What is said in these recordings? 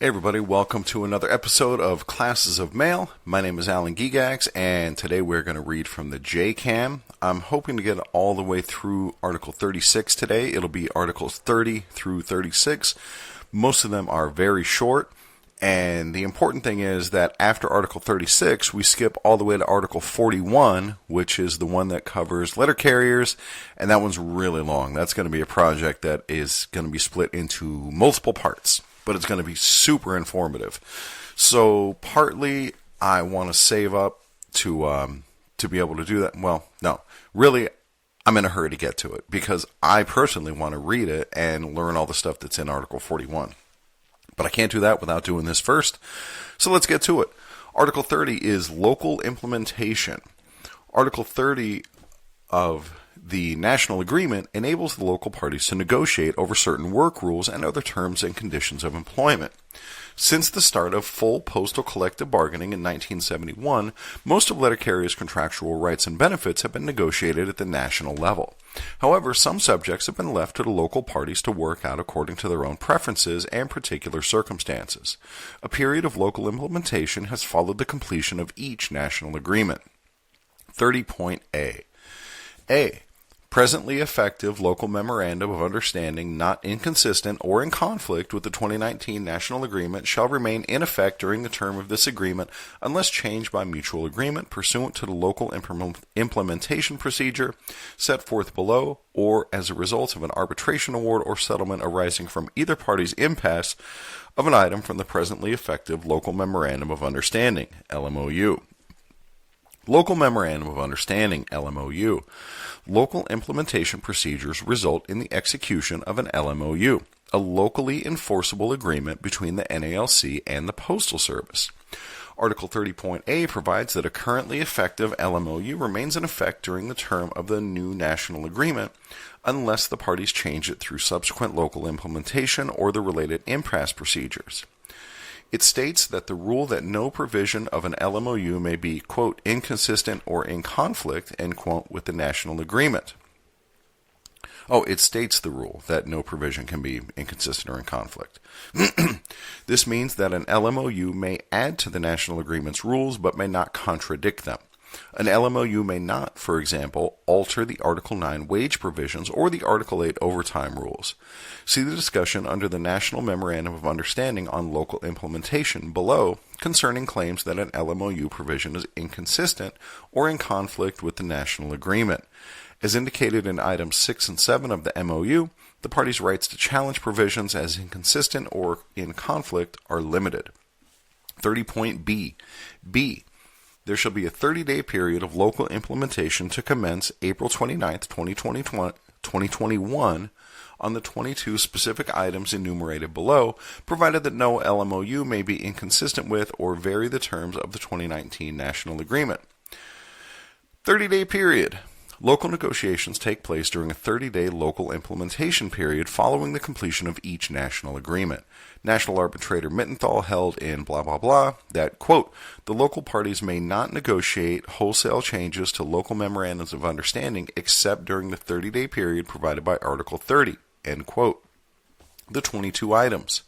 Hey everybody, welcome to another episode of Classes of Mail. My name is Alan Gigax, and today we're going to read from the JCAM. I'm hoping to get all the way through Article 36 today. It'll be Articles 30 through 36. Most of them are very short, and the important thing is that after Article 36, we skip all the way to Article 41, which is the one that covers letter carriers, and that one's really long. That's going to be a project that is going to be split into multiple parts, but it's going to be super informative. So partly I want to save up to be able to do that. Well, no, really, I'm in a hurry to get to it because I personally want to read it and learn all the stuff that's in Article 41. But I can't do that without doing this first. So let's get to it. Article 30 is local implementation. Article 30 of the national agreement enables the local parties to negotiate over certain work rules and other terms and conditions of employment. Since the start of full postal collective bargaining in 1971, most of letter carriers' contractual rights and benefits have been negotiated at the national level. However, some subjects have been left to the local parties to work out according to their own preferences and particular circumstances. A period of local implementation has followed the completion of each national agreement. 30.A. A. Presently effective local memorandum of understanding not inconsistent or in conflict with the 2019 national agreement shall remain in effect during the term of this agreement unless changed by mutual agreement pursuant to the local implementation procedure set forth below or as a result of an arbitration award or settlement arising from either party's impasse of an item from the presently effective local memorandum of understanding, LMOU. Local Memorandum of Understanding, LMOU. Local implementation procedures result in the execution of an LMOU, a locally enforceable agreement between the NALC and the Postal Service. Article 30.A provides that a currently effective LMOU remains in effect during the term of the new national agreement unless the parties change it through subsequent local implementation or the related impasse procedures. It states that the rule that no provision of an LMOU may be, quote, inconsistent or in conflict, end quote, with the national agreement. Oh, it states the rule that no provision can be inconsistent or in conflict. This means that an LMOU may add to the national agreement's rules but may not contradict them. An LMOU may not, for example, alter the Article 9 wage provisions or the Article 8 overtime rules. See the discussion under the National Memorandum of Understanding on Local Implementation below concerning claims that an LMOU provision is inconsistent or in conflict with the national agreement. As indicated in items 6 and 7 of the MOU, the parties' rights to challenge provisions as inconsistent or in conflict are limited. 30.B. B. There shall be a 30-day period of local implementation to commence April 29, 2021 on the 22 specific items enumerated below, provided that no LMOU may be inconsistent with or vary the terms of the 2019 national agreement. 30-day period. Local negotiations take place during a 30-day local implementation period following the completion of each national agreement. National Arbitrator Mittenthal held in blah blah blah that, quote, the local parties may not negotiate wholesale changes to local memorandums of understanding except during the 30-day period provided by Article 30, end quote. The 22 items.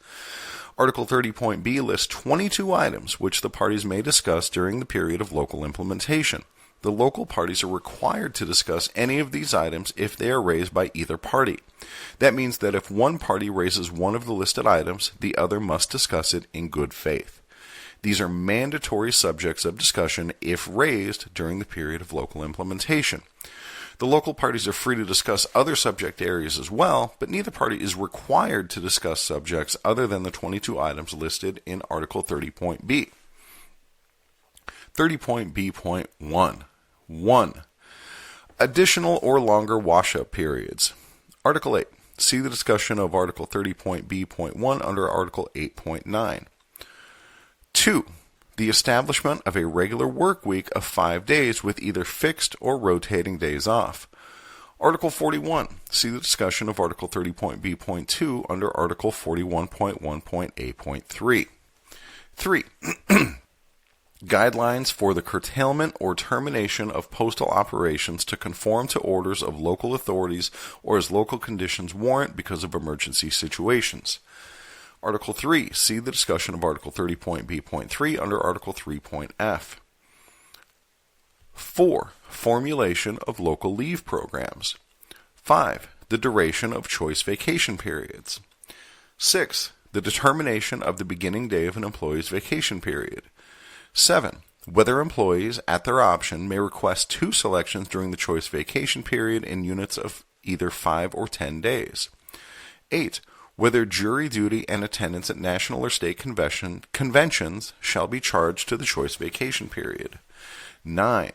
Article 30.B lists 22 items which the parties may discuss during the period of local implementation. The local parties are required to discuss any of these items if they are raised by either party. That means that if one party raises one of the listed items, the other must discuss it in good faith. These are mandatory subjects of discussion if raised during the period of local implementation. The local parties are free to discuss other subject areas as well, but neither party is required to discuss subjects other than the 22 items listed in Article 30.B. 30.B.1. 1. Additional or longer wash-up periods. Article 8. See the discussion of Article 30.B.1 under Article 8.9. 2. The establishment of a regular work week of 5 days with either fixed or rotating days off. Article 41. See the discussion of Article 30.B.2 under Article 41.1.A.3. 3. Guidelines for the curtailment or termination of postal operations to conform to orders of local authorities or as local conditions warrant because of emergency situations. Article 3, see the discussion of Article 30.B.3 under Article 3.F. 4. Formulation of local leave programs. 5. The duration of choice vacation periods. 6. The determination of the beginning day of an employee's vacation period. 7. Whether employees, at their option, may request 2 selections during the choice vacation period in units of either 5 or 10 days. 8. Whether jury duty and attendance at national or state conventions shall be charged to the choice vacation period. 9.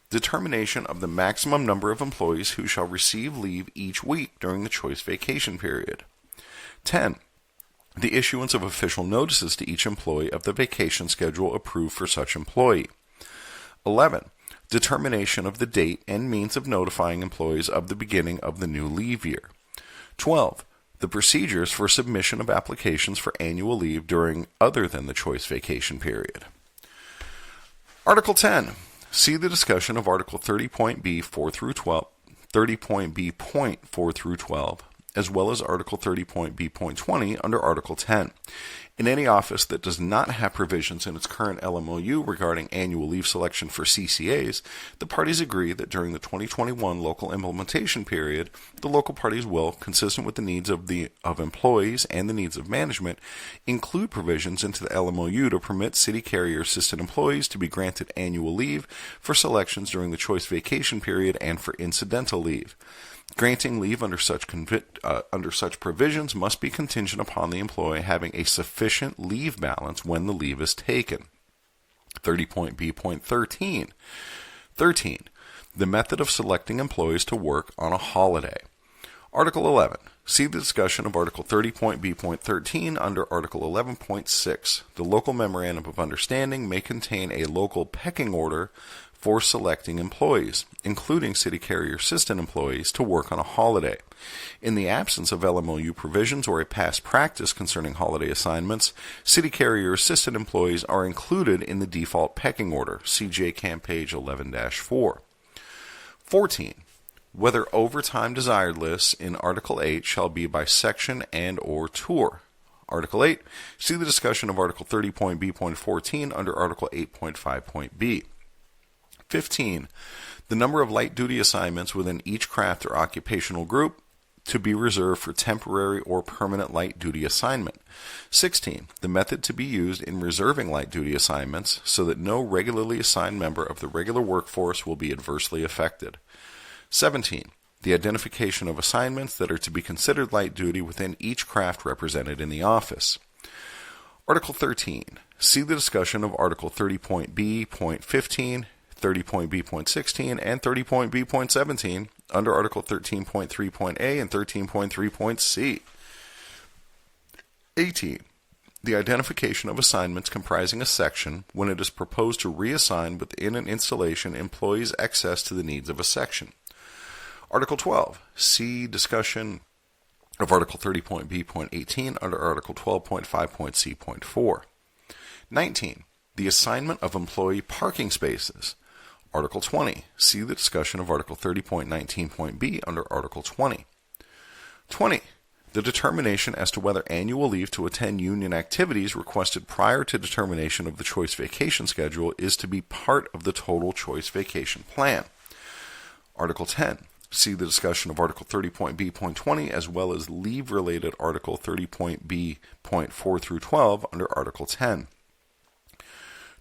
Determination of the maximum number of employees who shall receive leave each week during the choice vacation period. 10. The issuance of official notices to each employee of the vacation schedule approved for such employee. 11. Determination of the date and means of notifying employees of the beginning of the new leave year. 12. The procedures for submission of applications for annual leave during other than the choice vacation period. Article 10. See the discussion of Article 30.B 4 through 12, 30.B point 4 through 12, as well as Article 30.B.20 under Article 10. In any office that does not have provisions in its current LMOU regarding annual leave selection for CCAs, the parties agree that during the 2021 local implementation period, the local parties will, consistent with the needs of employees and the needs of management, include provisions into the LMOU to permit city carrier assistant employees to be granted annual leave for selections during the choice vacation period and for incidental leave. Granting leave under such provisions must be contingent upon the employee having a sufficient leave balance when the leave is taken. 30.B.13. 13. The method of selecting employees to work on a holiday. Article 11. See the discussion of Article 30.B.13 under Article 11.6. The local memorandum of understanding may contain a local pecking order for selecting employees, including city carrier assistant employees, to work on a holiday. In the absence of LMOU provisions or a past practice concerning holiday assignments, city carrier assistant employees are included in the default pecking order. See JCAM page 11-4. 14. Whether overtime desired lists in Article 8 shall be by section and or tour. Article 8. See the discussion of Article 30.B.14 under Article 8.5.B. 15. The number of light duty assignments within each craft or occupational group to be reserved for temporary or permanent light duty assignment. 16. The method to be used in reserving light duty assignments so that no regularly assigned member of the regular workforce will be adversely affected. 17. The identification of assignments that are to be considered light duty within each craft represented in the office. Article 13. See the discussion of Article 30.B.15, 30.B.16, and 30.B.17 under Article 13.3.A and 13.3.C. 18. The identification of assignments comprising a section when it is proposed to reassign within an installation employees' access to the needs of a section. Article 12. See discussion of Article 30.B.18 under Article 12.5.C.4. 19. The assignment of employee parking spaces. Article 20. See the discussion of Article 30.19.B under Article 20. 20. The determination as to whether annual leave to attend union activities requested prior to determination of the choice vacation schedule is to be part of the total choice vacation plan. Article 10. See the discussion of Article 30.B.20 as well as leave-related Article 30.B.4 through 12 under Article 10.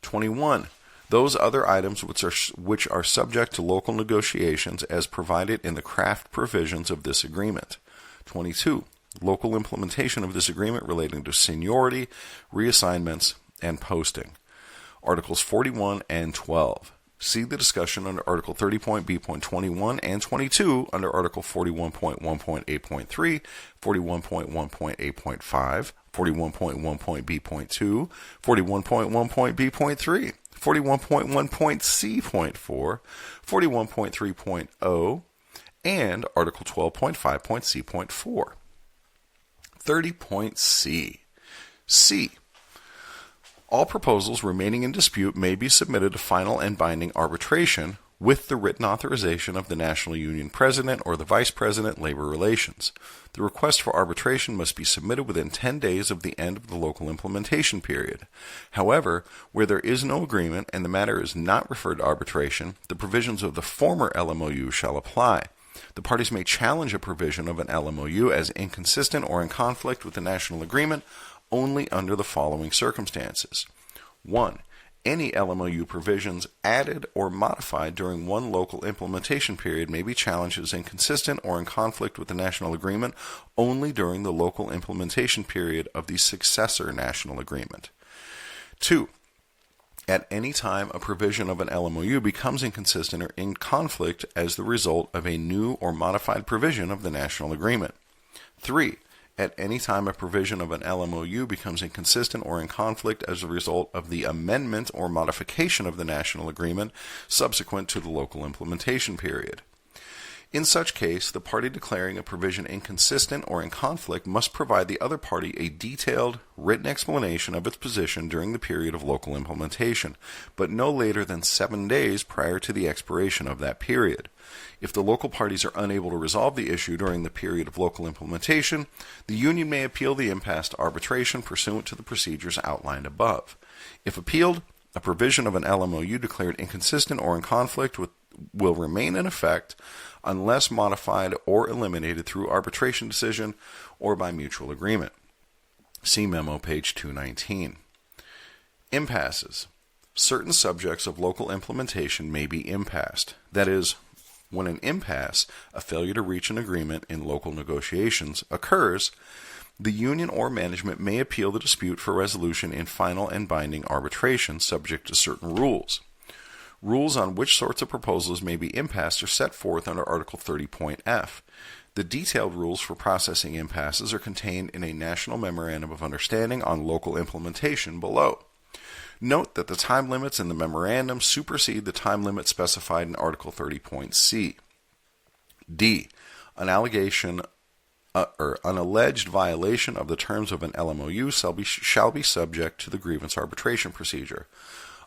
21. Those other items which are subject to local negotiations as provided in the craft provisions of this agreement. 22. Local implementation of this agreement relating to seniority, reassignments, and posting. Articles 41 and 12. See the discussion under Article 30.B.21 and 22 under Article 41.1.8.3, 41.1.8.5, 41.1.B.2, 41.1.B.3, 41.1.C.4, 41.3.0, and Article 12.5.C.4. 30.C. C. All proposals remaining in dispute may be submitted to final and binding arbitration with the written authorization of the National Union President or the Vice President, Labor Relations. The request for arbitration must be submitted within 10 days of the end of the local implementation period. However, where there is no agreement and the matter is not referred to arbitration, the provisions of the former LMOU shall apply. The parties may challenge a provision of an LMOU as inconsistent or in conflict with the national agreement only under the following circumstances. 1. Any LMOU provisions added or modified during one local implementation period may be challenged as inconsistent or in conflict with the national agreement only during the local implementation period of the successor national agreement. 2. At any time a provision of an LMOU becomes inconsistent or in conflict as the result of a new or modified provision of the national agreement. 3. At any time a provision of an LMOU becomes inconsistent or in conflict as a result of the amendment or modification of the national agreement subsequent to the local implementation period. In such case, the party declaring a provision inconsistent or in conflict must provide the other party a detailed, written explanation of its position during the period of local implementation, but no later than 7 days prior to the expiration of that period. If the local parties are unable to resolve the issue during the period of local implementation, the union may appeal the impasse to arbitration pursuant to the procedures outlined above. If appealed, a provision of an LMOU declared inconsistent or in conflict will remain in effect unless modified or eliminated through arbitration decision or by mutual agreement. See memo page 219. Impasses. Certain subjects of local implementation may be impassed. That is, when an impasse, a failure to reach an agreement in local negotiations, occurs, the union or management may appeal the dispute for resolution in final and binding arbitration subject to certain rules. Rules on which sorts of proposals may be impassed are set forth under Article 30.F. The detailed rules for processing impasses are contained in a National Memorandum of Understanding on Local Implementation below. Note that the time limits in the memorandum supersede the time limit specified in Article 30.C. D. An alleged violation of the terms of an LMOU shall be subject to the grievance arbitration procedure.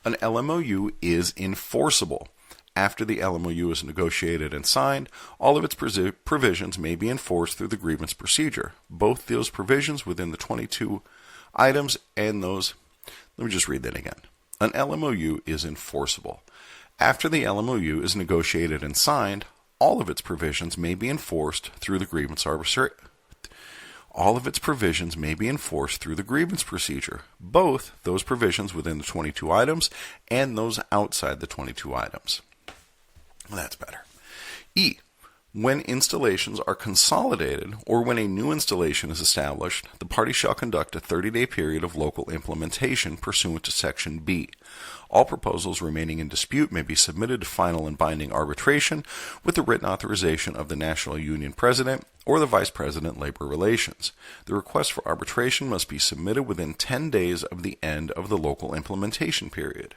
An LMOU is enforceable. After the LMOU is negotiated and signed, all of its provisions may be enforced through the grievance procedure, both those provisions within the 22 items and those. Let me just read that again. An LMOU is enforceable. After the LMOU is negotiated and signed, all of its provisions may be enforced through the grievance arbitration. All of its provisions may be enforced through the grievance procedure, both those provisions within the 22 items and those outside the 22 items. That's better. E. When installations are consolidated or when a new installation is established, the party shall conduct a 30-day period of local implementation pursuant to Section B. All proposals remaining in dispute may be submitted to final and binding arbitration with the written authorization of the National Union President or the Vice President, Labor Relations. The request for arbitration must be submitted within 10 days of the end of the local implementation period.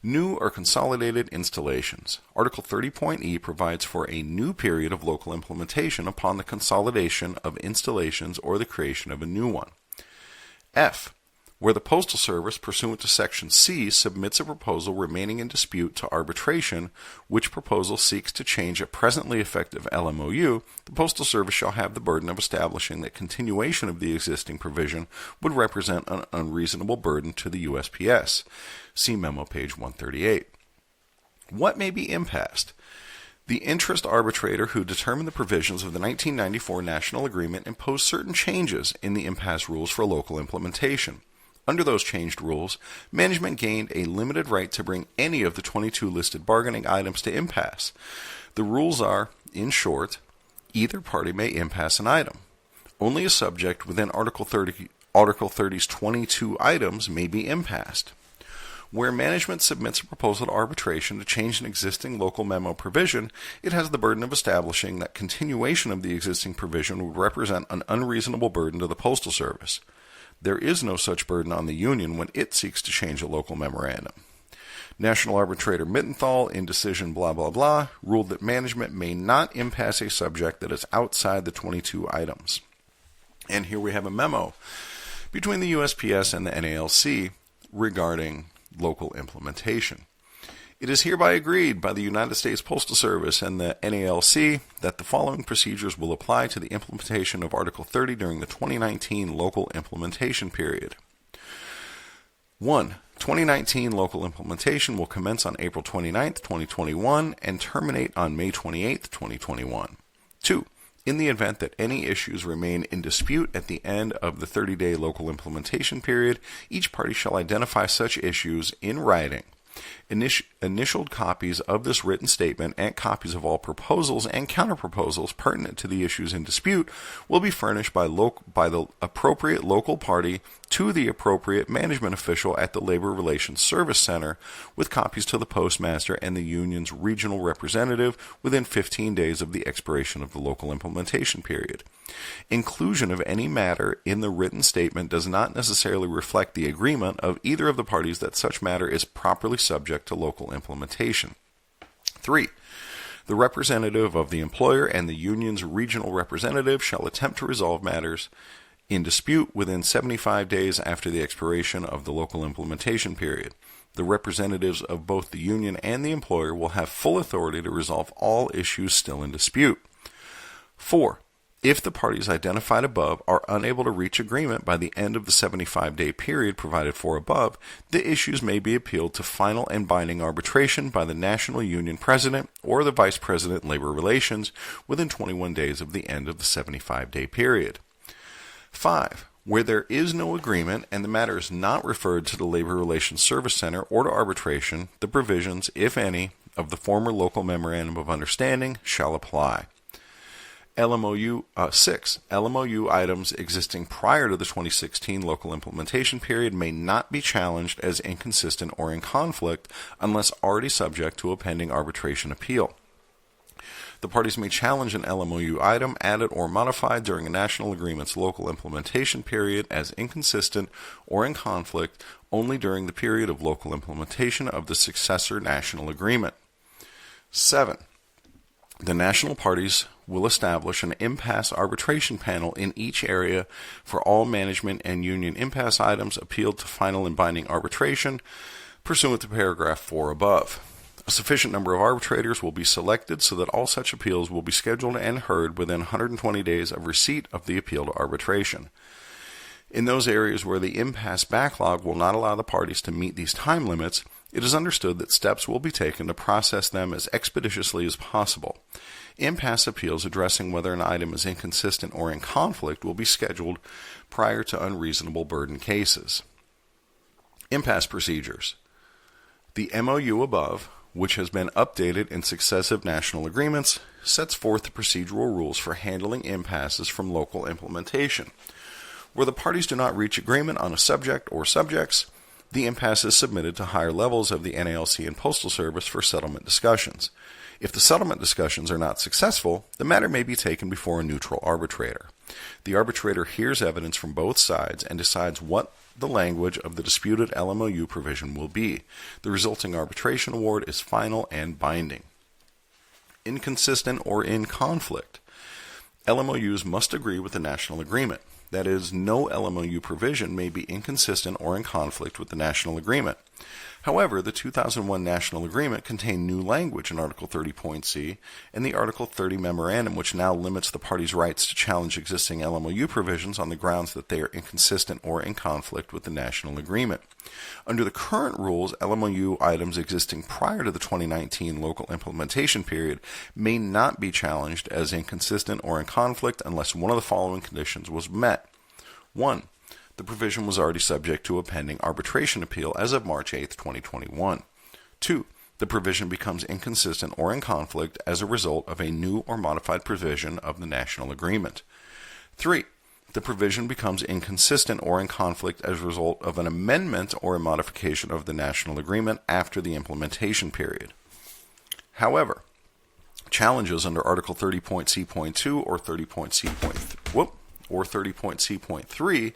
New or consolidated installations. Article 30.E provides for a new period of local implementation upon the consolidation of installations or the creation of a new one. F. Where the Postal Service, pursuant to Section C, submits a proposal remaining in dispute to arbitration, which proposal seeks to change a presently effective LMOU, the Postal Service shall have the burden of establishing that continuation of the existing provision would represent an unreasonable burden to the USPS. See memo page 138. What may be impassed? The interest arbitrator who determined the provisions of the 1994 National Agreement imposed certain changes in the impasse rules for local implementation. Under those changed rules, management gained a limited right to bring any of the 22 listed bargaining items to impasse. The rules are, in short, either party may impasse an item. Only a subject within Article 30's 22 items may be impassed. Where management submits a proposal to arbitration to change an existing local memo provision, it has the burden of establishing that continuation of the existing provision would represent an unreasonable burden to the Postal Service. There is no such burden on the union when it seeks to change a local memorandum. National Arbitrator Mittenthal, in decision blah blah blah, ruled that management may not impasse a subject that is outside the 22 items. And here we have a memo between the USPS and the NALC regarding local implementation. It is hereby agreed by the United States Postal Service and the NALC that the following procedures will apply to the implementation of Article 30 during the 2019 local implementation period. 1. 2019 local implementation will commence on April 29, 2021 and terminate on May 28, 2021. 2. In the event that any issues remain in dispute at the end of the 30-day local implementation period, each party shall identify such issues in writing. Initialed copies of this written statement and copies of all proposals and counterproposals pertinent to the issues in dispute will be furnished by the appropriate local party to the appropriate management official at the Labor Relations Service Center, with copies to the postmaster and the union's regional representative within 15 days of the expiration of the local implementation period. Inclusion of any matter in the written statement does not necessarily reflect the agreement of either of the parties that such matter is properly subject to local implementation. 3. The representative of the employer and the union's regional representative shall attempt to resolve matters in dispute within 75 days after the expiration of the local implementation period. The representatives of both the union and the employer will have full authority to resolve all issues still in dispute. 4. If the parties identified above are unable to reach agreement by the end of the 75-day period provided for above, the issues may be appealed to final and binding arbitration by the National Union President or the Vice President Labor Relations within 21 days of the end of the 75-day period. 5. Where there is no agreement and the matter is not referred to the Labor Relations Service Center or to arbitration, the provisions, if any, of the former local Memorandum of Understanding shall apply. 6. LMOU items existing prior to the 2016 local implementation period may not be challenged as inconsistent or in conflict unless already subject to a pending arbitration appeal. The parties may challenge an LMOU item added or modified during a national agreement's local implementation period as inconsistent or in conflict only during the period of local implementation of the successor national agreement. 7. The national parties will establish an impasse arbitration panel in each area for all management and union impasse items appealed to final and binding arbitration pursuant to paragraph 4 above. A sufficient number of arbitrators will be selected so that all such appeals will be scheduled and heard within 120 days of receipt of the appeal to arbitration. In those areas where the impasse backlog will not allow the parties to meet these time limits, it is understood that steps will be taken to process them as expeditiously as possible. Impasse appeals addressing whether an item is inconsistent or in conflict will be scheduled prior to unreasonable burden cases. Impasse procedures. The MOU above, which has been updated in successive national agreements, sets forth the procedural rules for handling impasses from local implementation. Where the parties do not reach agreement on a subject or subjects, the impasse is submitted to higher levels of the NALC and Postal Service for settlement discussions. If the settlement discussions are not successful, the matter may be taken before a neutral arbitrator. The arbitrator hears evidence from both sides and decides what the language of the disputed LMOU provision will be. The resulting arbitration award is final and binding. Inconsistent or in conflict. LMOUs must agree with the national agreement. That is, no LMOU provision may be inconsistent or in conflict with the national agreement. However, the 2001 National Agreement contained new language in Article 30.c and the Article 30 Memorandum, which now limits the parties' rights to challenge existing LMOU provisions on the grounds that they are inconsistent or in conflict with the national agreement. Under the current rules, LMOU items existing prior to the 2019 local implementation period may not be challenged as inconsistent or in conflict unless one of the following conditions was met. 1. The provision was already subject to a pending arbitration appeal as of March 8, 2021. 2. The provision becomes inconsistent or in conflict as a result of a new or modified provision of the national agreement. 3. The provision becomes inconsistent or in conflict as a result of an amendment or a modification of the national agreement after the implementation period. However, challenges under Article 30.c.2 or 30.c.3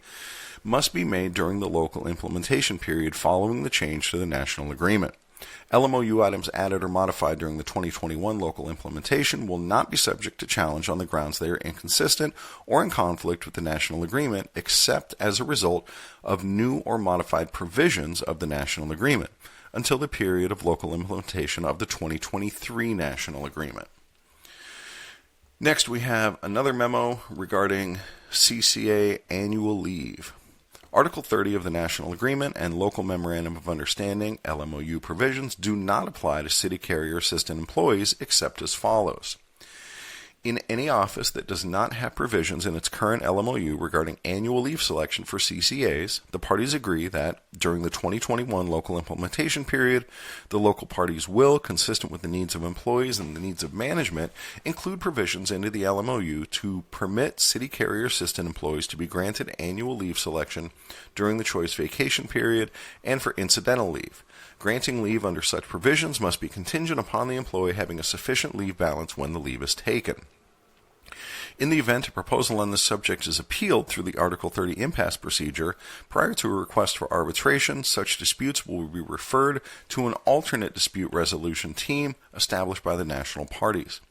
must be made during the local implementation period following the change to the national agreement. LMOU items added or modified during the 2021 local implementation will not be subject to challenge on the grounds they are inconsistent or in conflict with the national agreement, except as a result of new or modified provisions of the national agreement, until the period of local implementation of the 2023 national agreement. Next, we have another memo regarding CCA annual leave. Article 30 of the National Agreement and Local Memorandum of Understanding, LMOU provisions, do not apply to city carrier assistant employees except as follows. In any office that does not have provisions in its current LMOU regarding annual leave selection for CCAs, the parties agree that during the 2021 local implementation period, the local parties will, consistent with the needs of employees and the needs of management, include provisions into the LMOU to permit city carrier assistant employees to be granted annual leave selection during the choice vacation period and for incidental leave. Granting leave under such provisions must be contingent upon the employee having a sufficient leave balance when the leave is taken. In the event a proposal on this subject is appealed through the Article 30 impasse procedure, prior to a request for arbitration, such disputes will be referred to an alternate dispute resolution team established by the national parties.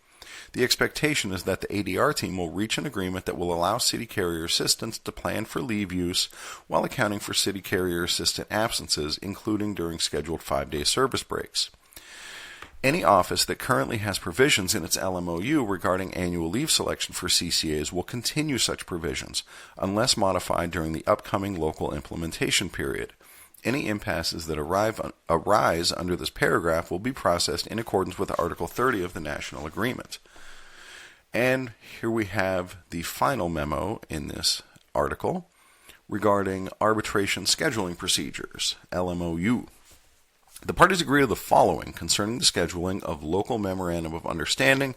The expectation is that the ADR team will reach an agreement that will allow city carrier assistants to plan for leave use while accounting for city carrier assistant absences, including during scheduled 5-day service breaks. Any office that currently has provisions in its LMOU regarding annual leave selection for CCAs will continue such provisions, unless modified during the upcoming local implementation period. Any impasses that arise under this paragraph will be processed in accordance with Article 30 of the National Agreement. And here we have the final memo in this article regarding arbitration scheduling procedures, LMOU. The parties agree to the following concerning the scheduling of local memorandum of understanding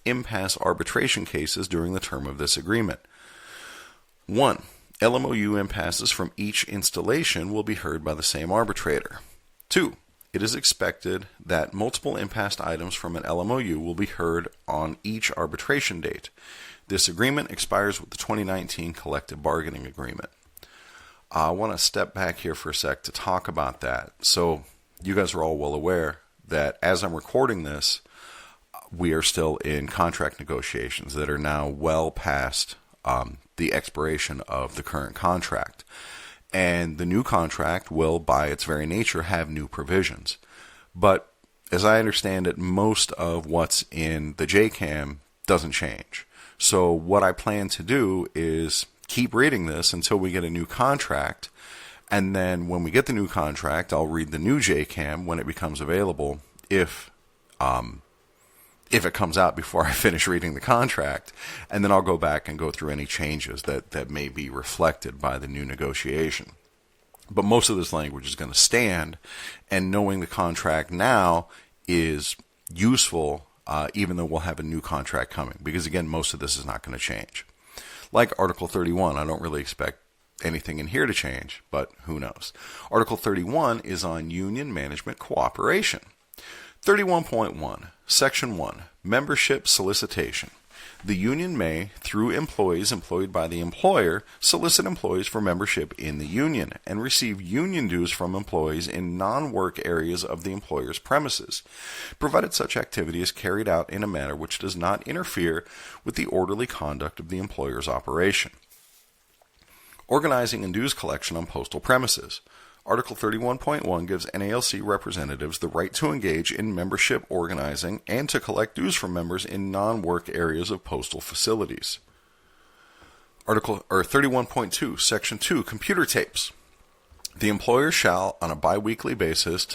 impasse arbitration cases during the term of this agreement. 1. LMOU impasses from each installation will be heard by the same arbitrator. 2. It is expected that multiple impasse items from an LMOU will be heard on each arbitration date. This agreement expires with the 2019 collective bargaining agreement. I want to step back here for a sec to talk about that. So you guys are all well aware that as I'm recording this, we are still in contract negotiations that are now well past the expiration of the current contract. And the new contract will, by its very nature, have new provisions. But as I understand it, most of what's in the JCAM doesn't change. So what I plan to do is keep reading this until we get a new contract. And then when we get the new contract, I'll read the new JCAM when it becomes available, if it comes out before I finish reading the contract, and then I'll go back and go through any changes that may be reflected by the new negotiation. But most of this language is going to stand, and knowing the contract now is useful, even though we'll have a new contract coming, because again, most of this is not going to change. Like Article 31, I don't really expect anything in here to change, but who knows. Article 31 is on union management cooperation. 31.1, Section 1, Membership Solicitation. The union may, through employees employed by the employer, solicit employees for membership in the union and receive union dues from employees in non-work areas of the employer's premises, provided such activity is carried out in a manner which does not interfere with the orderly conduct of the employer's operation. Organizing and dues collection on postal premises. Article 31.1 gives NALC representatives the right to engage in membership organizing and to collect dues from members in non-work areas of postal facilities. Article 31.2, Section 2, Computer tapes. The employer shall, on a biweekly basis,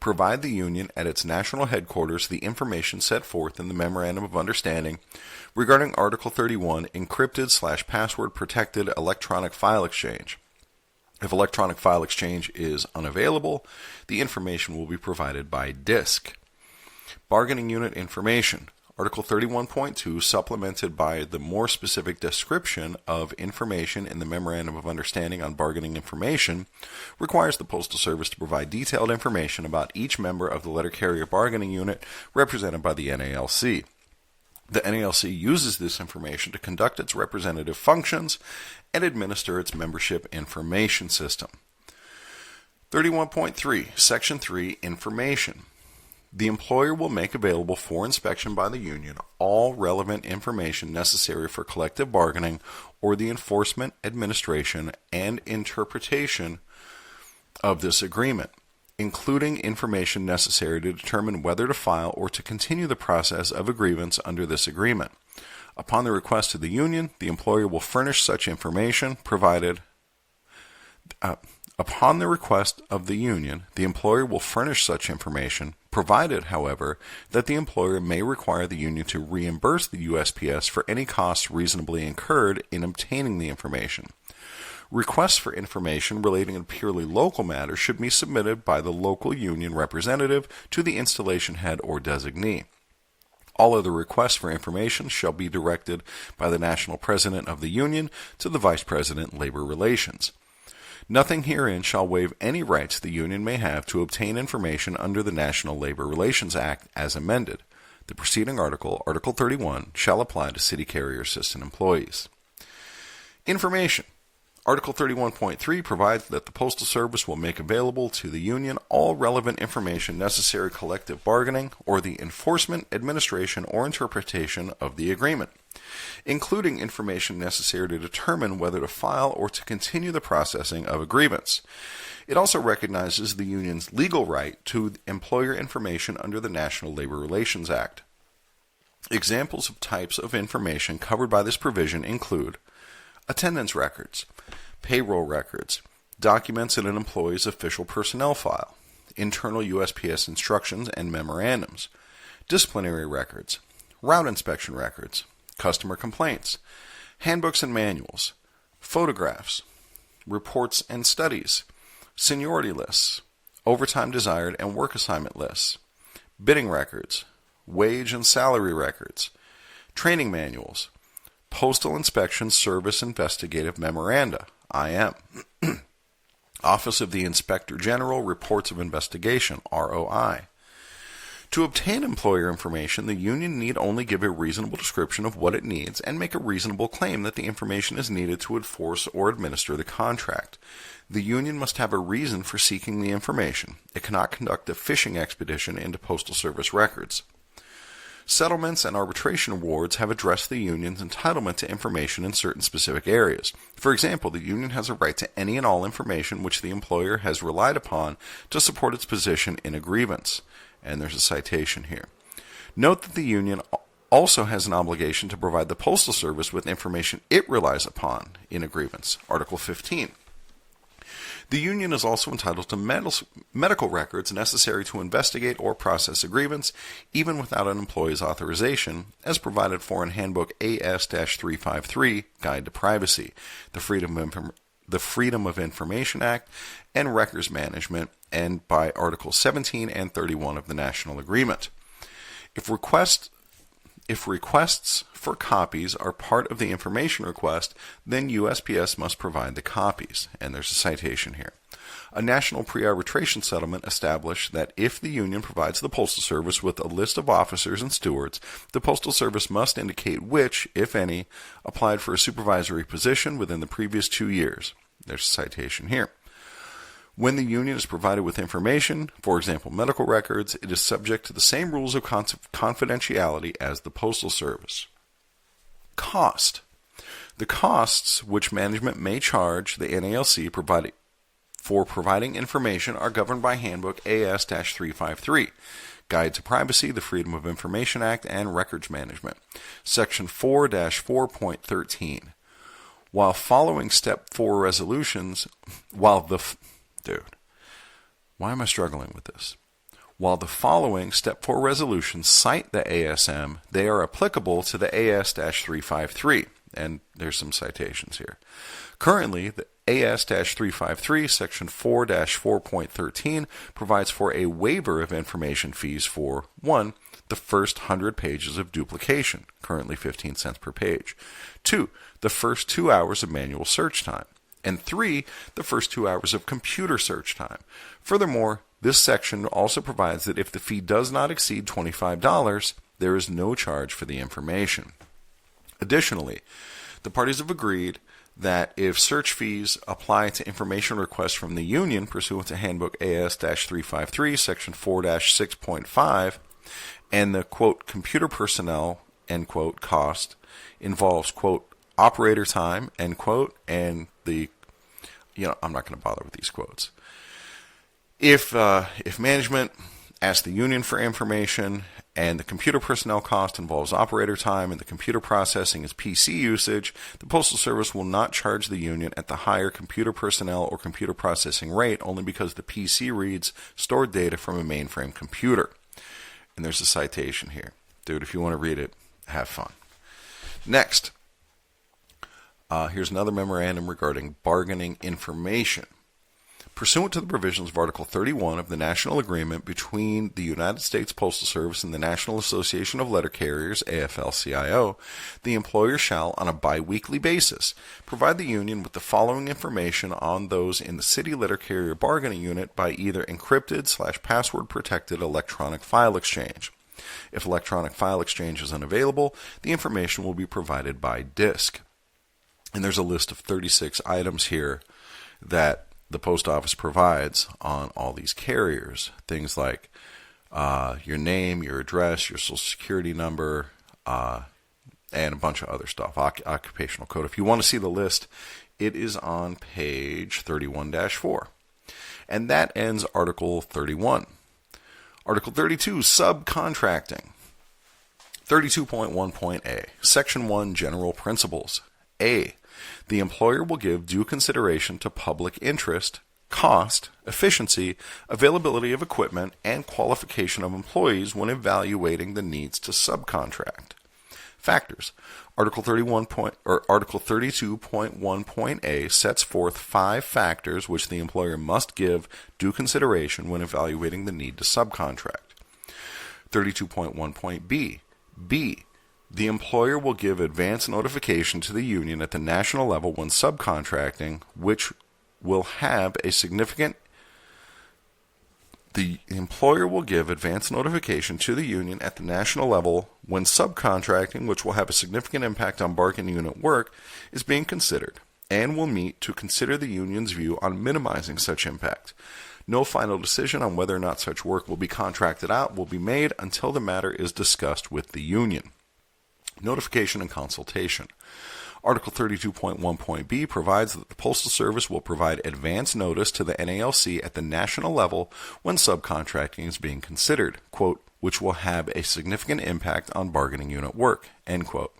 provide the union at its national headquarters the information set forth in the Memorandum of Understanding regarding Article 31, encrypted/password protected electronic file exchange. If electronic file exchange is unavailable, the information will be provided by disk. Bargaining unit information. Article 31.2, supplemented by the more specific description of information in the Memorandum of Understanding on Bargaining Information, requires the Postal Service to provide detailed information about each member of the letter carrier bargaining unit represented by the NALC. The NALC uses this information to conduct its representative functions and administer its membership information system. 31.3, Section 3, Information. The employer will make available for inspection by the union all relevant information necessary for collective bargaining or the enforcement, administration, and interpretation of this agreement, including information necessary to determine whether to file or to continue the process of a grievance under this agreement. Upon the request of the union, the employer will furnish such information provided. Upon the request of the union, the employer will furnish such information, provided, however, that the employer may require the union to reimburse the USPS for any costs reasonably incurred in obtaining the information. Requests for information relating to purely local matters should be submitted by the local union representative to the installation head or designee. All other requests for information shall be directed by the national president of the union to the vice president, labor relations. Nothing herein shall waive any rights the union may have to obtain information under the National Labor Relations Act as amended. The preceding article, Article 31, shall apply to city carrier assistant employees. Information. Article 31.3 provides that the Postal Service will make available to the union all relevant information necessary for collective bargaining or the enforcement, administration, or interpretation of the agreement, including information necessary to determine whether to file or to continue the processing of a grievance. It also recognizes the union's legal right to employer information under the National Labor Relations Act. Examples of types of information covered by this provision include attendance records, payroll records, documents in an employee's official personnel file, internal USPS instructions and memorandums, disciplinary records, route inspection records, customer complaints, handbooks and manuals, photographs, reports and studies, seniority lists, overtime desired and work assignment lists, bidding records, wage and salary records, training manuals, Postal Inspection Service Investigative Memoranda, IM, Office of the Inspector General Reports of Investigation, ROI. To obtain employer information, the union need only give a reasonable description of what it needs and make a reasonable claim that the information is needed to enforce or administer the contract. The union must have a reason for seeking the information. It cannot conduct a fishing expedition into Postal Service records. Settlements and arbitration awards have addressed the union's entitlement to information in certain specific areas. For example, the union has a right to any and all information which the employer has relied upon to support its position in a grievance. And there's a citation here. Note that the union also has an obligation to provide the Postal Service with information it relies upon in a grievance. Article 15. The union is also entitled to medical records necessary to investigate or process a grievance, even without an employee's authorization, as provided for in Handbook AS-353, Guide to Privacy, the Freedom of Information Act, and Records Management, and by Articles 17 and 31 of the National Agreement. If requests for copies are part of the information request, then USPS must provide the copies. And there's a citation here. A national pre-arbitration settlement established that if the union provides the Postal Service with a list of officers and stewards, the Postal Service must indicate which, if any, applied for a supervisory position within the previous 2 years. There's a citation here. When the union is provided with information, for example medical records, it is subject to the same rules of confidentiality as the Postal Service. Cost. The costs which management may charge the NALC for providing information are governed by Handbook AS-353, Guide to Privacy, the Freedom of Information Act, and Records Management, Section 4-4.13. While following Step 4 resolutions, While the following Step 4 resolutions cite the ASM, they are applicable to the AS-353, and there's some citations here. Currently, the AS-353, Section 4-4.13, provides for a waiver of information fees for 1. The first 100 pages of duplication, currently 15 cents per page. 2. The first 2 hours of manual search time. And 3, the first 2 hours of computer search time. Furthermore, this section also provides that if the fee does not exceed $25, there is no charge for the information. Additionally, the parties have agreed that if search fees apply to information requests from the union pursuant to Handbook AS-353, Section 4-6.5, and the, quote, computer personnel, end quote, cost involves, quote, operator time, end quote, and the, I'm not going to bother with these quotes. If management asks the union for information and the computer personnel cost involves operator time and the computer processing is PC usage, the Postal Service will not charge the union at the higher computer personnel or computer processing rate only because the PC reads stored data from a mainframe computer. And there's a citation here. Dude, if you want to read it, have fun. Next, here's another memorandum regarding bargaining information. Pursuant to the provisions of Article 31 of the National Agreement between the United States Postal Service and the National Association of Letter Carriers, AFL-CIO, the employer shall, on a biweekly basis, provide the union with the following information on those in the city letter carrier bargaining unit by either encrypted/password protected electronic file exchange. If electronic file exchange is unavailable, the information will be provided by disk. And there's a list of 36 items here that the post office provides on all these carriers. Things like your name, your address, your social security number, and a bunch of other stuff, occupational code. If you want to see the list, it is on page 31-4. And that ends Article 31. Article 32, subcontracting. 32.1.A, Section 1, General Principles. A. The employer will give due consideration to public interest, cost, efficiency, availability of equipment, and qualification of employees when evaluating the needs to subcontract. Factors. Article 32.1.A sets forth 5 factors which the employer must give due consideration when evaluating the need to subcontract. 32.1.B. B. The employer will give advance notification to the union at the national level when subcontracting, which will have a significant The employer will give advance notification to the union at the national level when subcontracting, which will have a significant impact on bargaining unit work, is being considered, and will meet to consider the union's view on minimizing such impact. No final decision on whether or not such work will be contracted out will be made until the matter is discussed with the union. Notification and consultation. Article 32.1.b provides that the Postal Service will provide advance notice to the NALC at the national level when subcontracting is being considered, quote, which will have a significant impact on bargaining unit work, end quote.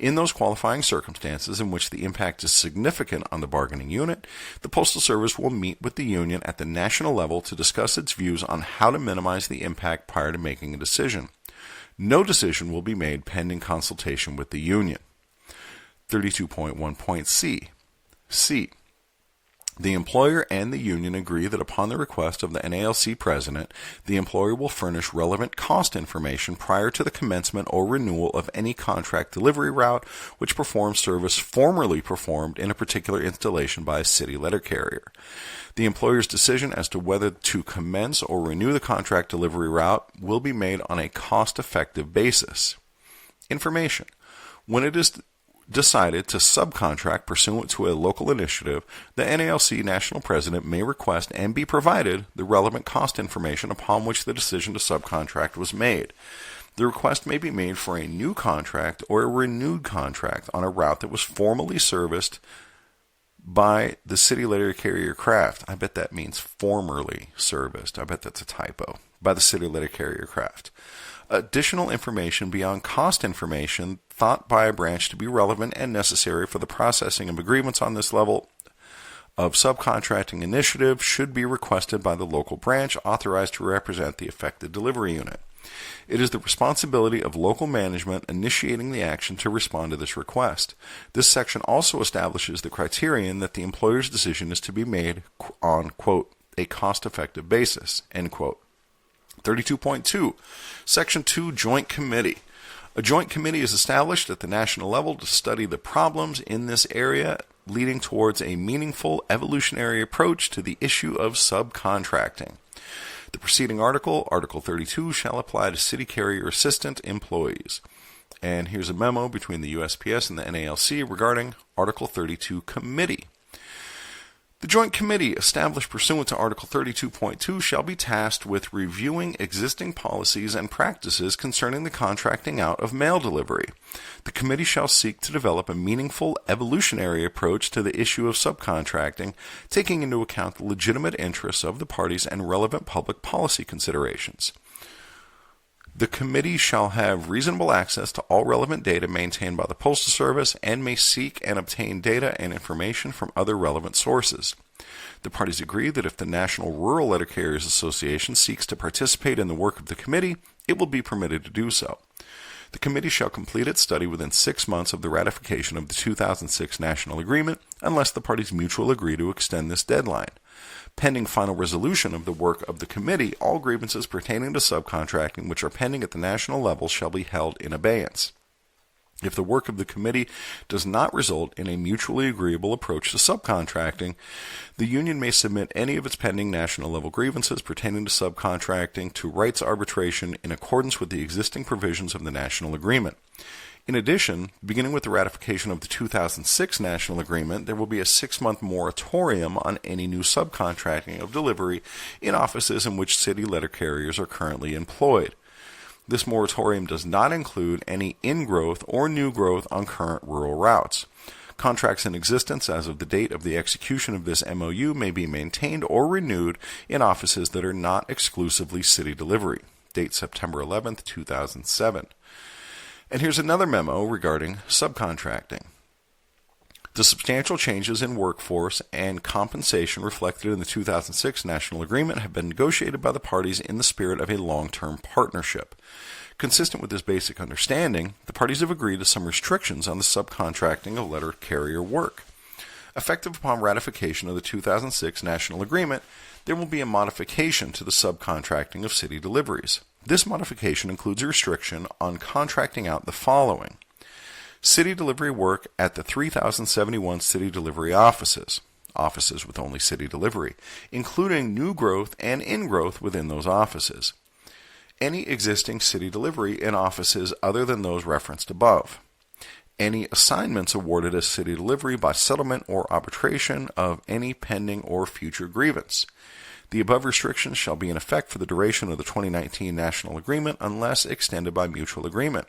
In those qualifying circumstances in which the impact is significant on the bargaining unit, the Postal Service will meet with the union at the national level to discuss its views on how to minimize the impact prior to making a decision. No decision will be made pending consultation with the union. 32.1.c. C. The employer and the union agree that upon the request of the NALC president, the employer will furnish relevant cost information prior to the commencement or renewal of any contract delivery route which performs service formerly performed in a particular installation by a city letter carrier. The employer's decision as to whether to commence or renew the contract delivery route will be made on a cost-effective basis. Information. When it is decided to subcontract pursuant to a local initiative, the NALC national president may request and be provided the relevant cost information upon which the decision to subcontract was made. The request may be made for a new contract or a renewed contract on a route that was formerly serviced by the city letter carrier craft. I bet that means formerly serviced. I bet that's a typo. By the city letter carrier craft. Additional information beyond cost information thought by a branch to be relevant and necessary for the processing of agreements on this level of subcontracting initiative should be requested by the local branch authorized to represent the affected delivery unit. It is the responsibility of local management initiating the action to respond to this request. This section also establishes the criterion that the employer's decision is to be made on, quote, a cost-effective basis, end quote. 32.2. Section 2, Joint Committee. A joint committee is established at the national level to study the problems in this area, leading towards a meaningful evolutionary approach to the issue of subcontracting. The preceding article, Article 32, shall apply to city carrier assistant employees. And here's a memo between the USPS and the NALC regarding Article 32 Committee. The Joint Committee established pursuant to Article 32.2 shall be tasked with reviewing existing policies and practices concerning the contracting out of mail delivery. The committee shall seek to develop a meaningful evolutionary approach to the issue of subcontracting, taking into account the legitimate interests of the parties and relevant public policy considerations. The committee shall have reasonable access to all relevant data maintained by the Postal Service and may seek and obtain data and information from other relevant sources. The parties agree that if the National Rural Letter Carriers Association seeks to participate in the work of the committee, it will be permitted to do so. The committee shall complete its study within 6 months of the ratification of the 2006 National Agreement, unless the parties mutually agree to extend this deadline. Pending final resolution of the work of the committee, all grievances pertaining to subcontracting which are pending at the national level shall be held in abeyance. If the work of the committee does not result in a mutually agreeable approach to subcontracting, the union may submit any of its pending national level grievances pertaining to subcontracting to rights arbitration in accordance with the existing provisions of the national agreement. In addition, beginning with the ratification of the 2006 National Agreement, there will be a 6-month moratorium on any new subcontracting of delivery in offices in which city letter carriers are currently employed. This moratorium does not include any in-growth or new growth on current rural routes. Contracts in existence as of the date of the execution of this MOU may be maintained or renewed in offices that are not exclusively city delivery. Date September 11, 2007. And here's another memo regarding subcontracting. The substantial changes in workforce and compensation reflected in the 2006 National Agreement have been negotiated by the parties in the spirit of a long-term partnership. Consistent with this basic understanding, the parties have agreed to some restrictions on the subcontracting of letter carrier work. Effective upon ratification of the 2006 National Agreement, there will be a modification to the subcontracting of city deliveries. This modification includes a restriction on contracting out the following: city delivery work at the 3,071 city delivery offices with only city delivery, including new growth and in-growth within those offices. Any existing city delivery in offices other than those referenced above. Any assignments awarded as city delivery by settlement or arbitration of any pending or future grievance. The above restrictions shall be in effect for the duration of the 2019 National Agreement unless extended by mutual agreement.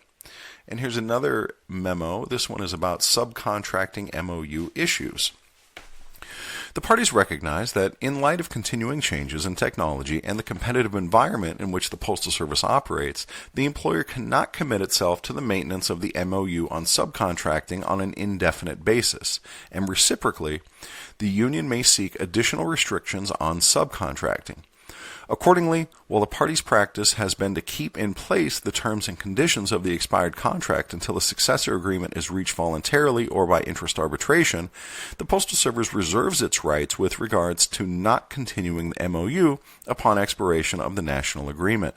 And here's another memo. This one is about subcontracting MOU issues. The parties recognize that in light of continuing changes in technology and the competitive environment in which the Postal Service operates, the employer cannot commit itself to the maintenance of the MOU on subcontracting on an indefinite basis, and reciprocally, the union may seek additional restrictions on subcontracting. Accordingly, while the parties' practice has been to keep in place the terms and conditions of the expired contract until a successor agreement is reached voluntarily or by interest arbitration, the Postal Service reserves its rights with regards to not continuing the MOU upon expiration of the national agreement.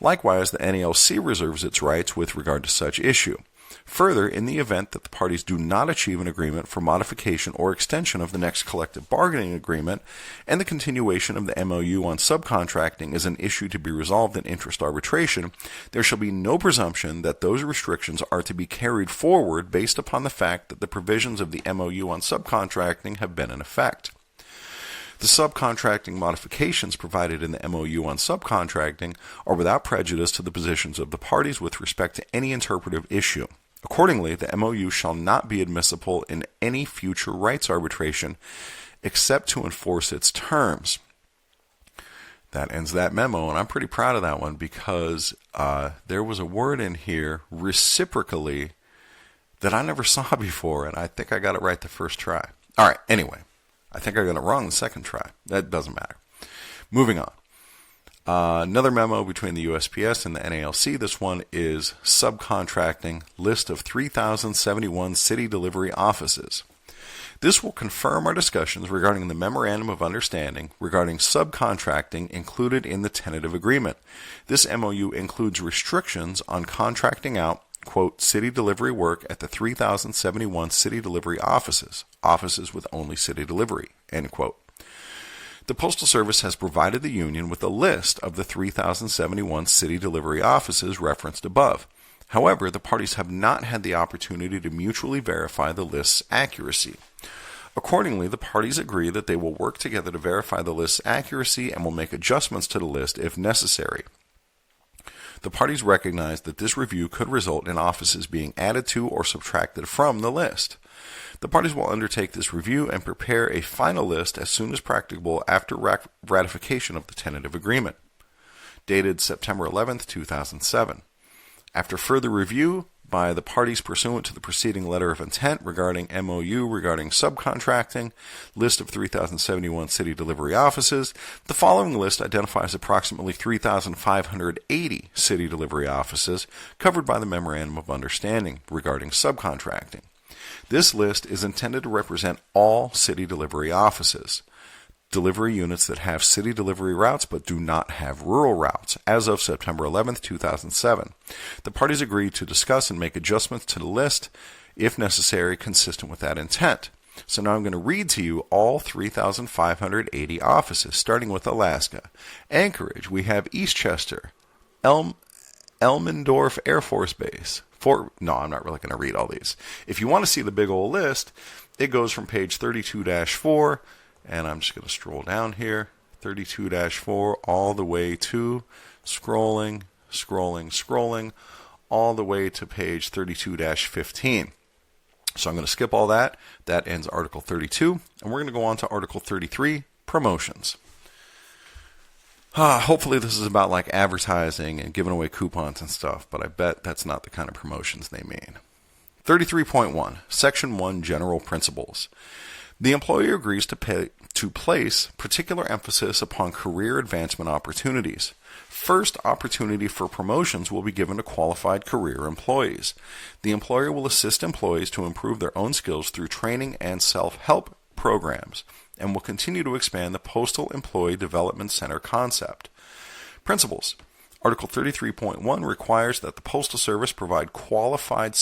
Likewise, the NALC reserves its rights with regard to such issue. Further, in the event that the parties do not achieve an agreement for modification or extension of the next collective bargaining agreement, and the continuation of the MOU on subcontracting is an issue to be resolved in interest arbitration, there shall be no presumption that those restrictions are to be carried forward based upon the fact that the provisions of the MOU on subcontracting have been in effect. The subcontracting modifications provided in the MOU on subcontracting are without prejudice to the positions of the parties with respect to any interpretive issue. Accordingly, the MOU shall not be admissible in any future rights arbitration except to enforce its terms. That ends that memo, and I'm pretty proud of that one because there was a word in here, reciprocally, that I never saw before, and I think I got it right the first try. All right, anyway, I think I got it wrong the second try. That doesn't matter. Moving on. Another memo between the USPS and the NALC. This one is subcontracting list of 3,071 city delivery offices. This will confirm our discussions regarding the Memorandum of Understanding regarding subcontracting included in the tentative agreement. This MOU includes restrictions on contracting out, quote, city delivery work at the 3,071 city delivery offices with only city delivery, end quote. The Postal Service has provided the union with a list of the 3,071 city delivery offices referenced above. However, the parties have not had the opportunity to mutually verify the list's accuracy. Accordingly, the parties agree that they will work together to verify the list's accuracy and will make adjustments to the list if necessary. The parties recognize that this review could result in offices being added to or subtracted from the list. The parties will undertake this review and prepare a final list as soon as practicable after ratification of the tentative agreement. Dated September 11, 2007. After further review by the parties pursuant to the preceding letter of intent regarding MOU regarding subcontracting, list of 3,071 city delivery offices, the following list identifies approximately 3,580 city delivery offices covered by the Memorandum of Understanding regarding subcontracting. This list is intended to represent all city delivery offices, delivery units that have city delivery routes but do not have rural routes, as of September 11, 2007. The parties agreed to discuss and make adjustments to the list, if necessary, consistent with that intent. So now I'm going to read to you all 3,580 offices, starting with Alaska. Anchorage, we have Eastchester, Elmendorf Air Force Base. No, I'm not really going to read all these. If you want to see the big old list, it goes from page 32-4, and I'm just going to scroll down here, 32-4, all the way to scrolling, all the way to page 32-15. So I'm going to skip all that. That ends Article 32, and we're going to go on to Article 33, promotions. Hopefully this is about like advertising and giving away coupons and stuff, but I bet that's not the kind of promotions they mean. 33.1, Section 1, General Principles. The employer agrees to place particular emphasis upon career advancement opportunities. First opportunity for promotions will be given to qualified career employees. The employer will assist employees to improve their own skills through training and self-help programs, and will continue to expand the Postal Employee Development Center concept. Principles. Article 33.1 requires that the Postal Service provide qualified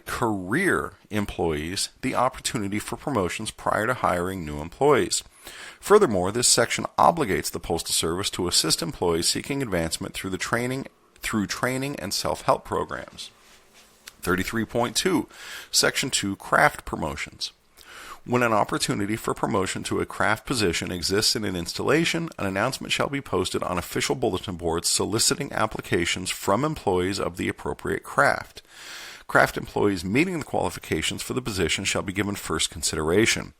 career employees the opportunity for promotions prior to hiring new employees. Furthermore, this section obligates the Postal Service to assist employees seeking advancement through training and self-help programs. 33.2, Section 2, Craft Promotions. When an opportunity for promotion to a craft position exists in an installation, an announcement shall be posted on official bulletin boards soliciting applications from employees of the appropriate craft. Craft employees meeting the qualifications for the position shall be given first consideration.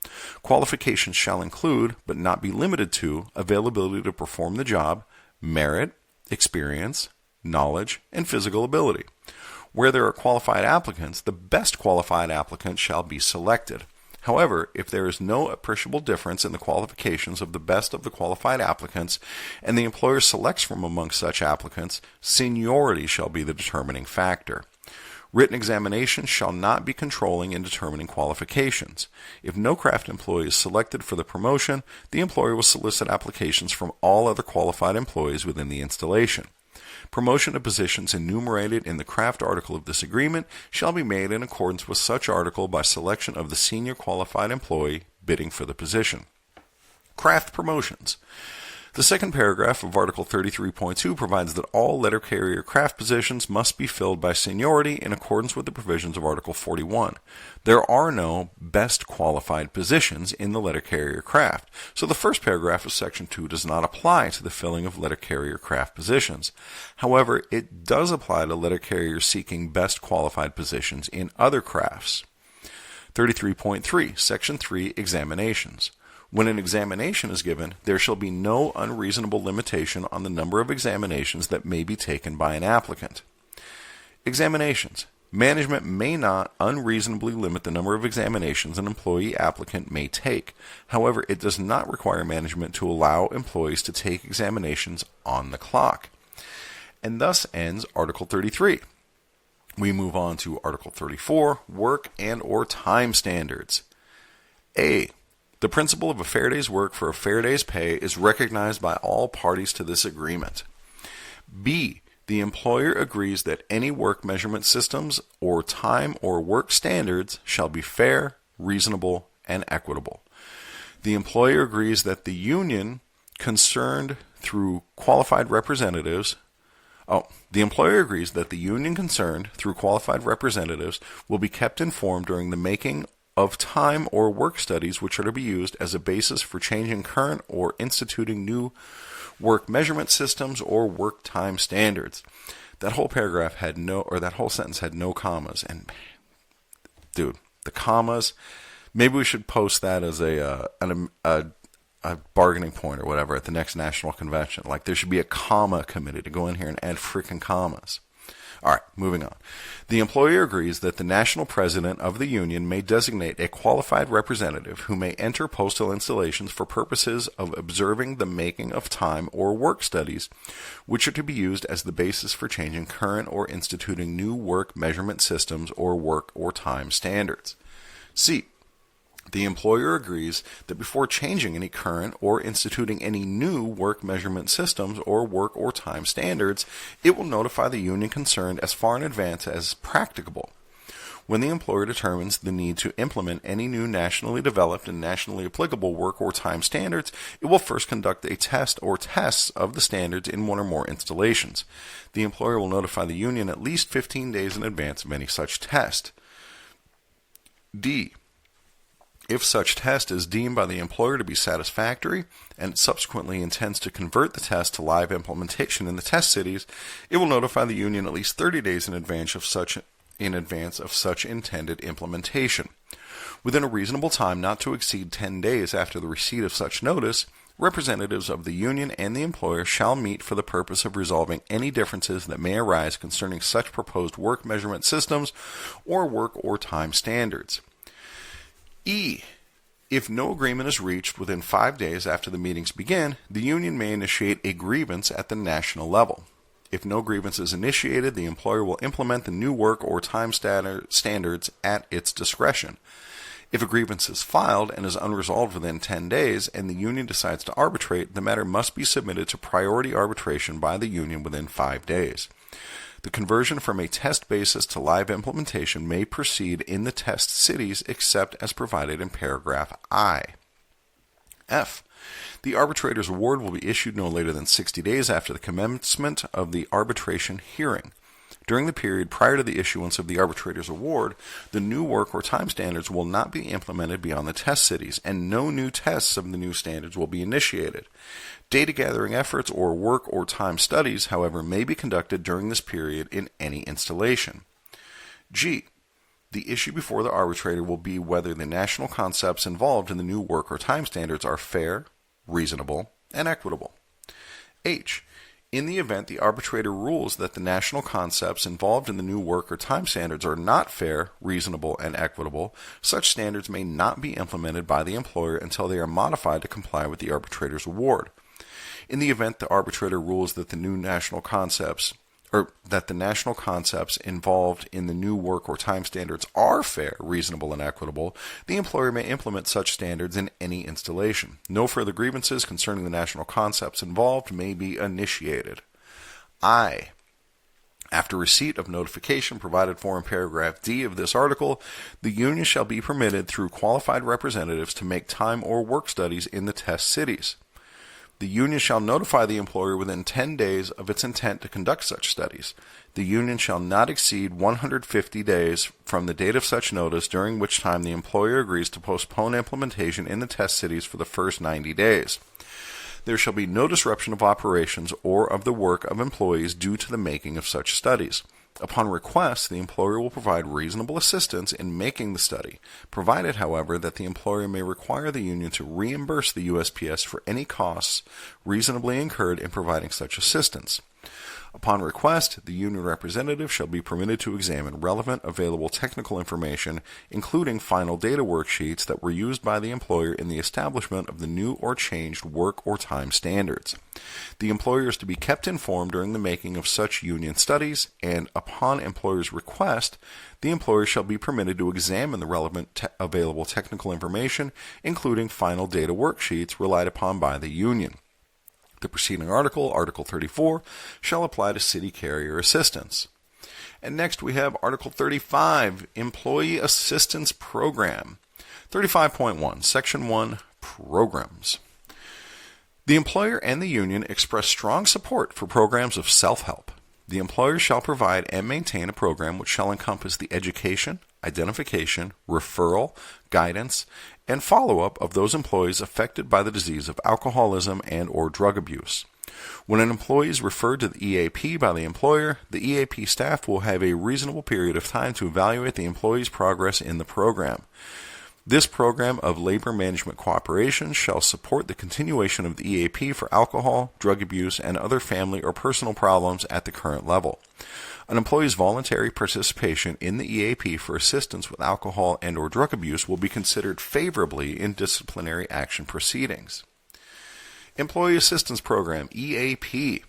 Qualifications shall include, but not be limited to, availability to perform the job, merit, experience, knowledge, and physical ability. Where there are qualified applicants, the best qualified applicant shall be selected. However, if there is no appreciable difference in the qualifications of the best of the qualified applicants, and the employer selects from among such applicants, seniority shall be the determining factor. Written examination shall not be controlling in determining qualifications. If no craft employee is selected for the promotion, the employer will solicit applications from all other qualified employees within the installation. Promotion of positions enumerated in the craft article of this agreement shall be made in accordance with such article by selection of the senior qualified employee bidding for the position. Craft promotions. The second paragraph of Article 33.2 provides that all letter carrier craft positions must be filled by seniority in accordance with the provisions of Article 41. There are no best qualified positions in the letter carrier craft, so the first paragraph of Section 2 does not apply to the filling of letter carrier craft positions. However, it does apply to letter carriers seeking best qualified positions in other crafts. 33.3, Section 3, Examinations. When an examination is given, there shall be no unreasonable limitation on the number of examinations that may be taken by an applicant. Examinations. Management may not unreasonably limit the number of examinations an employee applicant may take. However, it does not require management to allow employees to take examinations on the clock. And thus ends Article 33. We move on to Article 34, Work and/or Time Standards. A. The principle of a fair day's work for a fair day's pay is recognized by all parties to this agreement. B. The employer agrees that any work measurement systems or time or work standards shall be fair, reasonable, and equitable. The employer agrees that the union concerned through qualified representatives The employer agrees that the union concerned, through qualified representatives, will be kept informed during the making of time or work studies which are to be used as a basis for changing current or instituting new work measurement systems or work time standards. That whole paragraph had that whole sentence had no commas. And, dude, the commas, maybe we should post that as a bargaining point or whatever at the next national convention. Like, there should be a comma committee to go in here and add freaking commas. All right, moving on. The employer agrees that the national president of the union may designate a qualified representative who may enter postal installations for purposes of observing the making of time or work studies, which are to be used as the basis for changing current or instituting new work measurement systems or work or time standards. C. The employer agrees that before changing any current or instituting any new work measurement systems or work or time standards, it will notify the union concerned as far in advance as practicable. When the employer determines the need to implement any new nationally developed and nationally applicable work or time standards, it will first conduct a test or tests of the standards in one or more installations. The employer will notify the union at least 15 days in advance of any such test. D. If such test is deemed by the employer to be satisfactory and it subsequently intends to convert the test to live implementation in the test cities, it will notify the union at least 30 days in advance of such intended implementation. Within a reasonable time not to exceed 10 days after the receipt of such notice, representatives of the union and the employer shall meet for the purpose of resolving any differences that may arise concerning such proposed work measurement systems or work or time standards. E. If no agreement is reached within 5 days after the meetings begin, the union may initiate a grievance at the national level. If no grievance is initiated, the employer will implement the new work or time standards at its discretion. If a grievance is filed and is unresolved within 10 days and the union decides to arbitrate, the matter must be submitted to priority arbitration by the union within 5 days. The conversion from a test basis to live implementation may proceed in the test cities except as provided in paragraph I. F. The arbitrator's award will be issued no later than 60 days after the commencement of the arbitration hearing. During the period prior to the issuance of the arbitrator's award, the new work or time standards will not be implemented beyond the test cities, and no new tests of the new standards will be initiated. Data gathering efforts or work or time studies, however, may be conducted during this period in any installation. G. The issue before the arbitrator will be whether the national concepts involved in the new work or time standards are fair, reasonable, and equitable. H. In the event the arbitrator rules that the national concepts involved in the new work or time standards are not fair, reasonable, and equitable, such standards may not be implemented by the employer until they are modified to comply with the arbitrator's award. In the event the arbitrator rules that the national concepts involved in the new work or time standards are fair, reasonable, and equitable, the employer may implement such standards in any installation. No further grievances concerning the national concepts involved may be initiated. I. After receipt of notification provided for in paragraph D of this article, the union shall be permitted through qualified representatives to make time or work studies in the test cities. The union shall notify the employer within 10 days of its intent to conduct such studies. The union shall not exceed 150 days from the date of such notice, during which time the employer agrees to postpone implementation in the test cities for the first 90 days. There shall be no disruption of operations or of the work of employees due to the making of such studies. Upon request, the employer will provide reasonable assistance in making the study, provided, however, that the employer may require the union to reimburse the USPS for any costs reasonably incurred in providing such assistance. Upon request, the union representative shall be permitted to examine relevant available technical information, including final data worksheets that were used by the employer in the establishment of the new or changed work or time standards. The employer is to be kept informed during the making of such union studies, and upon employer's request, the employer shall be permitted to examine the relevant available technical information, including final data worksheets relied upon by the union. The preceding article, Article 34, shall apply to city carrier assistance. And next we have Article 35, Employee Assistance Program. 35.1, Section 1, Programs. The employer and the union express strong support for programs of self-help. The employer shall provide and maintain a program which shall encompass the education, identification, referral, guidance, and follow-up of those employees affected by the disease of alcoholism and or drug abuse. When an employee is referred to the EAP by the employer, the EAP staff will have a reasonable period of time to evaluate the employee's progress in the program. This program of labor management cooperation shall support the continuation of the EAP for alcohol, drug abuse, and other family or personal problems at the current level. An employee's voluntary participation in the EAP for assistance with alcohol and or drug abuse will be considered favorably in disciplinary action proceedings. Employee Assistance Program, EAP.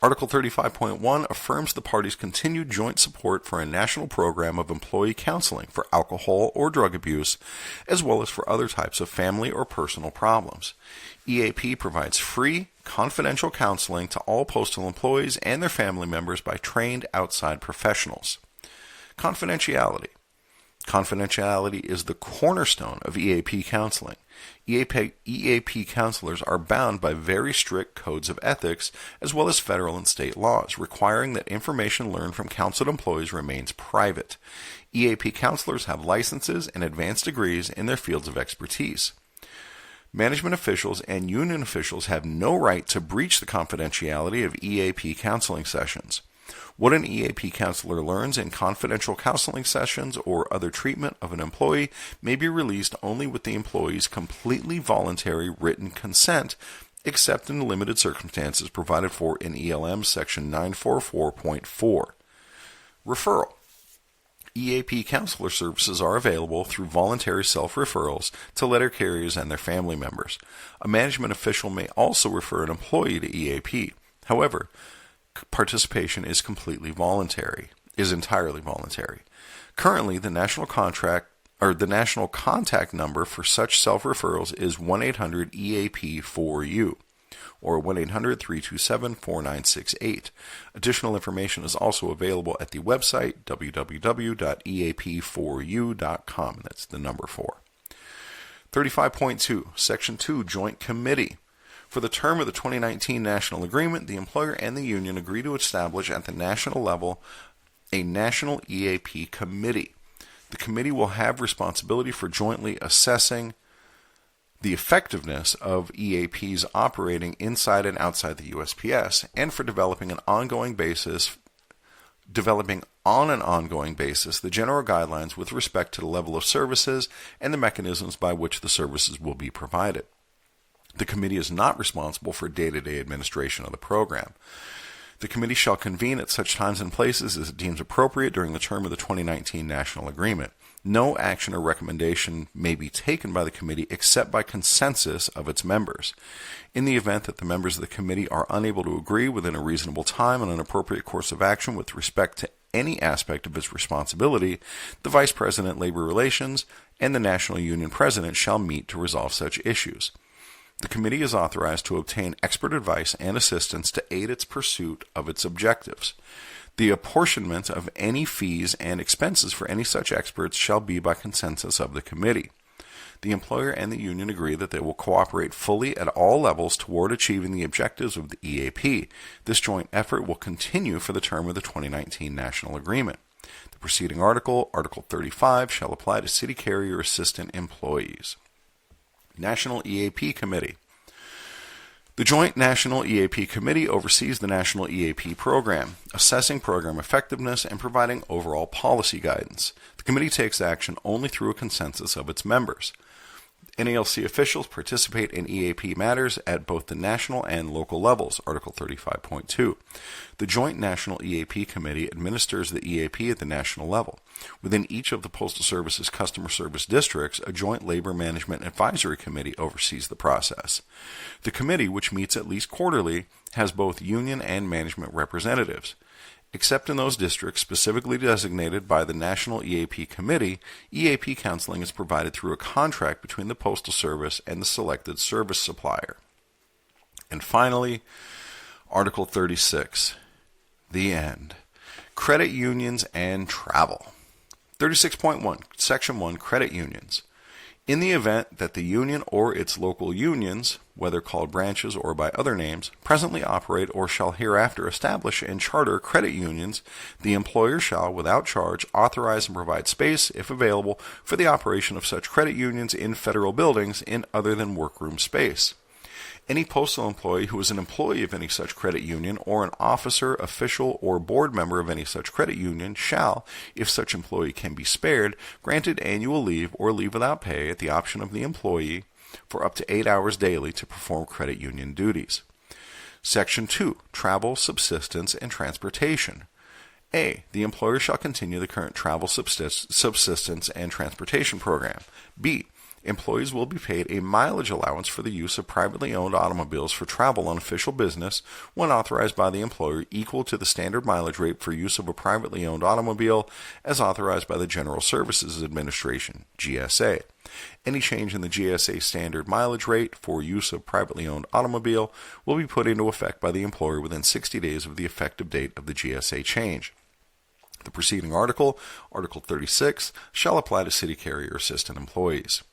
Article 35.1 affirms the parties' continued joint support for a national program of employee counseling for alcohol or drug abuse, as well as for other types of family or personal problems. EAP provides free, confidential counseling to all postal employees and their family members by trained outside professionals. Confidentiality. Confidentiality is the cornerstone of EAP counseling. EAP counselors are bound by very strict codes of ethics as well as federal and state laws, requiring that information learned from counseled employees remains private. EAP counselors have licenses and advanced degrees in their fields of expertise. Management officials and union officials have no right to breach the confidentiality of EAP counseling sessions. What an EAP counselor learns in confidential counseling sessions or other treatment of an employee may be released only with the employee's completely voluntary written consent, except in limited circumstances provided for in ELM Section 944.4. Referral. EAP counselor services are available through voluntary self-referrals to letter carriers and their family members. A management official may also refer an employee to EAP. However, participation is entirely voluntary. Currently, the national contact number for such self-referrals is 1-800-EAP-4U or 1-800-327-4968. Additional information is also available at the website www.eap4u.com. That's the number 4. 35.2, Section 2, Joint Committee. For the term of the 2019 National Agreement, the employer and the union agree to establish at the national level a National EAP Committee. The committee will have responsibility for jointly assessing the effectiveness of EAPs operating inside and outside the USPS and for developing on an ongoing basis the general guidelines with respect to the level of services and the mechanisms by which the services will be provided. The committee is not responsible for day-to-day administration of the program. The committee shall convene at such times and places as it deems appropriate during the term of the 2019 National Agreement. No action or recommendation may be taken by the committee except by consensus of its members. In the event that the members of the committee are unable to agree within a reasonable time on an appropriate course of action with respect to any aspect of its responsibility, the Vice President, Labor Relations, and the National Union President shall meet to resolve such issues. The committee is authorized to obtain expert advice and assistance to aid its pursuit of its objectives. The apportionment of any fees and expenses for any such experts shall be by consensus of the committee. The employer and the union agree that they will cooperate fully at all levels toward achieving the objectives of the EAP. This joint effort will continue for the term of the 2019 National Agreement. The preceding article, Article 35, shall apply to city carrier assistant employees. National EAP Committee. The Joint National EAP Committee oversees the National EAP program, assessing program effectiveness and providing overall policy guidance. The committee takes action only through a consensus of its members. NALC officials participate in EAP matters at both the national and local levels, Article 35.2. The Joint National EAP Committee administers the EAP at the national level. Within each of the Postal Service's customer service districts, a Joint Labor Management Advisory Committee oversees the process. The committee, which meets at least quarterly, has both union and management representatives. Except in those districts specifically designated by the National EAP Committee, EAP counseling is provided through a contract between the Postal Service and the selected service supplier. And finally, Article 36, the end. Credit unions and travel. 36.1, Section 1, Credit unions. In the event that the union or its local unions, whether called branches or by other names, presently operate or shall hereafter establish and charter credit unions, the employer shall, without charge, authorize and provide space, if available, for the operation of such credit unions in federal buildings in other than workroom space. Any postal employee who is an employee of any such credit union or an officer, official, or board member of any such credit union shall, if such employee can be spared, granted annual leave or leave without pay at the option of the employee for up to 8 hours daily to perform credit union duties. Section 2. Travel, subsistence, and transportation. A. The employer shall continue the current travel, subsistence, and transportation program. B. Employees will be paid a mileage allowance for the use of privately owned automobiles for travel on official business when authorized by the employer, equal to the standard mileage rate for use of a privately owned automobile as authorized by the General Services Administration, GSA. Any change in the GSA standard mileage rate for use of privately owned automobile will be put into effect by the employer within 60 days of the effective date of the GSA change. The preceding article, Article 36, shall apply to city carrier assistant employees.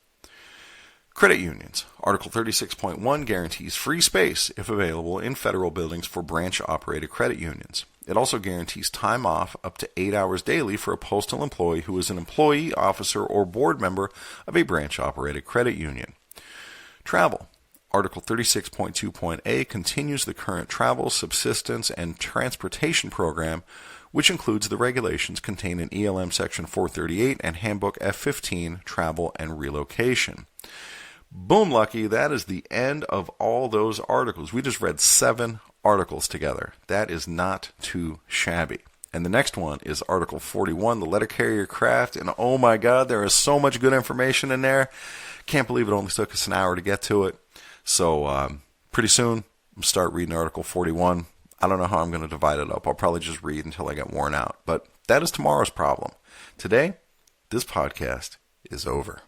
Credit unions. Article 36.1 guarantees free space, if available, in federal buildings for branch-operated credit unions. It also guarantees time off up to 8 hours daily for a postal employee who is an employee, officer, or board member of a branch-operated credit union. Travel. Article 36.2.a continues the current travel, subsistence, and transportation program, which includes the regulations contained in ELM Section 438 and Handbook F15, Travel and Relocation. Boom, Lucky, that is the end of all those articles. We just read 7 articles together. That is not too shabby. And the next one is Article 41, the letter carrier craft. And oh my God, there is so much good information in there. Can't believe it only took us an hour to get to it. So pretty soon, I'll start reading Article 41. I don't know how I'm going to divide it up. I'll probably just read until I get worn out. But that is tomorrow's problem. Today, this podcast is over.